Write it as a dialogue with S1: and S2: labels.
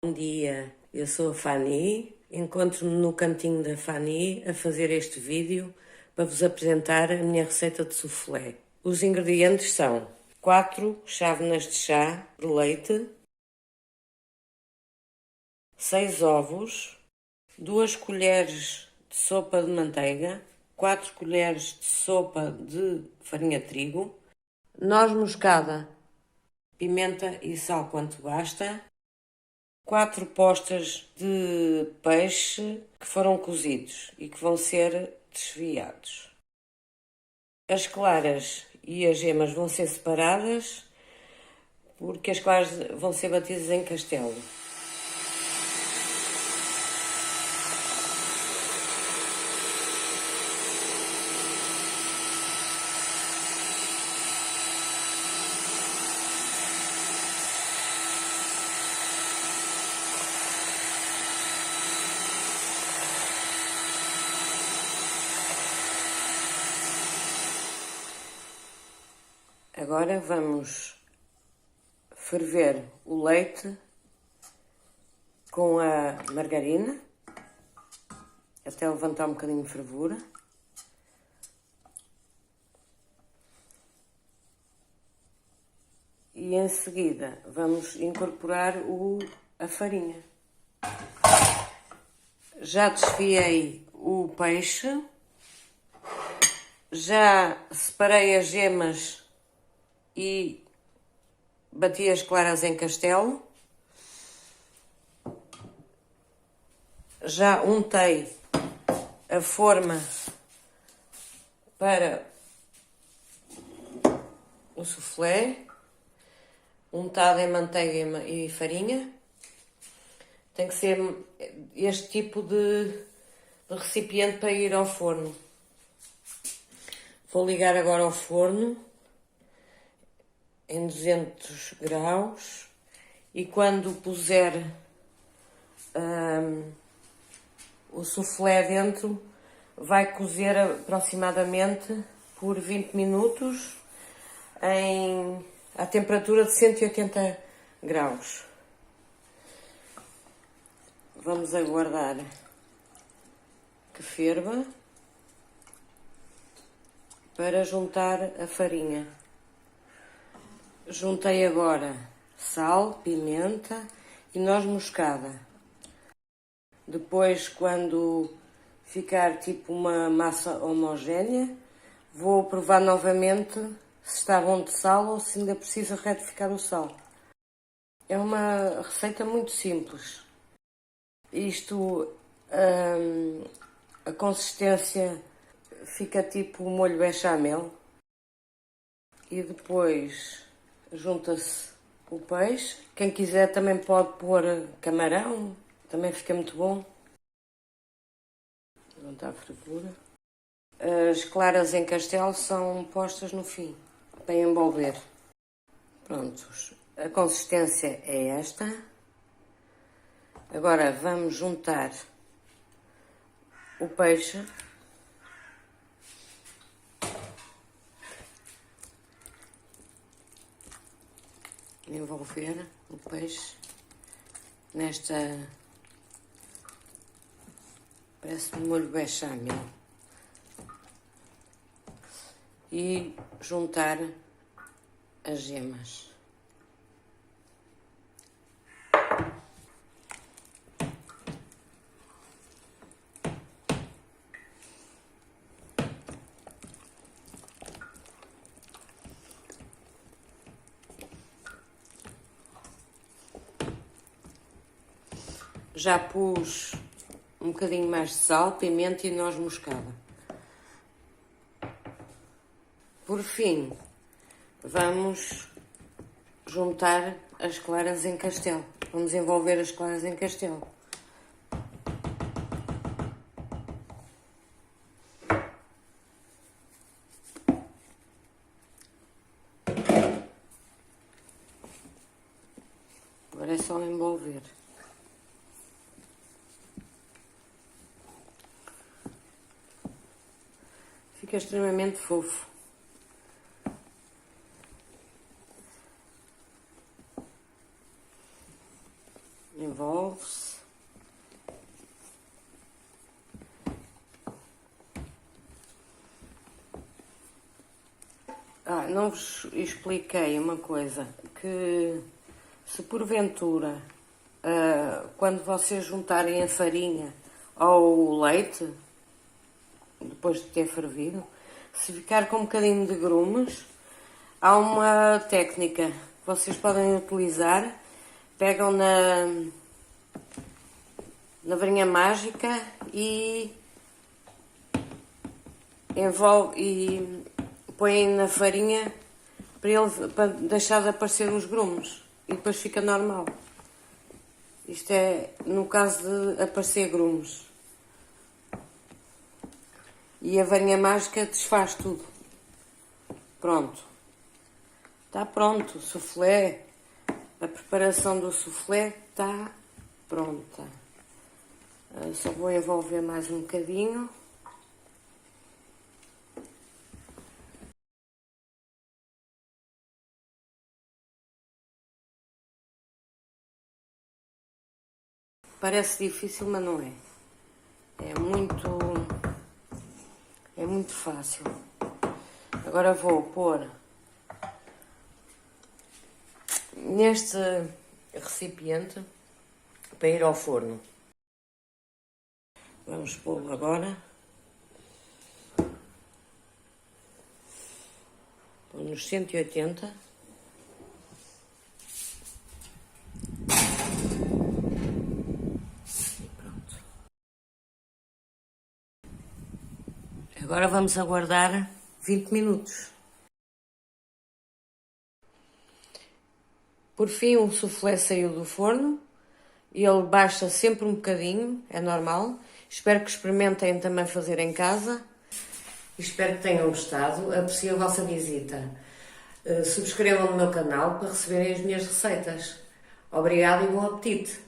S1: Bom dia, eu sou a Fanny, encontro-me no cantinho da Fanny a fazer este vídeo para vos apresentar a minha receita de soufflé. Os ingredientes são 4 chávenas de chá de leite, 6 ovos, 2 colheres de sopa de manteiga, 4 colheres de sopa de farinha de trigo, noz moscada, pimenta e sal quanto basta, 4 postas de peixe que foram cozidos e que vão ser desfiados. As claras e as gemas vão ser separadas porque as claras vão ser batidas em castelo. Agora vamos ferver o leite com a margarina até levantar um bocadinho de fervura. E em seguida vamos incorporar a farinha. Já desfiei o peixe, já separei as gemas e bati as claras em castelo. Já untei a forma para o soufflé, untada em manteiga e farinha. Tem que ser este tipo de recipiente para ir ao forno. Vou ligar agora ao forno em 200 graus e quando puser o soufflé dentro, vai cozer aproximadamente por 20 minutos à temperatura de 180 graus. Vamos aguardar que ferva para juntar a farinha. Juntei agora sal, pimenta e noz moscada. Depois, quando ficar tipo uma massa homogénea, vou provar novamente se está bom de sal ou se ainda precisa retificar o sal. É uma receita muito simples. Isto, a consistência fica tipo molho bechamel. E depois junta-se o peixe. Quem quiser também pode pôr camarão, também fica muito bom. Não está a fervura. As claras em castelo são postas no fim, para envolver. Prontos, a consistência é esta. Agora vamos juntar o peixe. Envolver o peixe nesta, parece um molho bechamel, e juntar as gemas. Já pus um bocadinho mais de sal, pimenta e noz moscada. Por fim, vamos juntar as claras em castelo. Vamos envolver as claras em castelo. Agora é só envolver. Fica extremamente fofo. Envolve. dissolve-se. Não vos expliquei uma coisa, que se porventura, quando vocês juntarem a farinha ao leite, depois de ter fervido, se ficar com um bocadinho de grumes, há uma técnica que vocês podem utilizar. Pegam na varinha mágica e põem na farinha para deixar de aparecer os grumos e depois fica normal. Isto é no caso de aparecer grumos. E a varinha mágica desfaz tudo. Pronto. Está pronto o soufflé. A preparação do soufflé está pronta. Só vou envolver mais um bocadinho. Parece difícil, mas não é. É muito fácil. Agora vou pôr neste recipiente para ir ao forno. Vamos pô-lo agora. Pôr nos 180. Agora vamos aguardar 20 minutos. Por fim, o soufflé saiu do forno. Ele baixa sempre um bocadinho, é normal. Espero que experimentem também fazer em casa. Espero que tenham gostado. Aprecio a vossa visita. Subscrevam no meu canal para receberem as minhas receitas. Obrigada e bom apetite!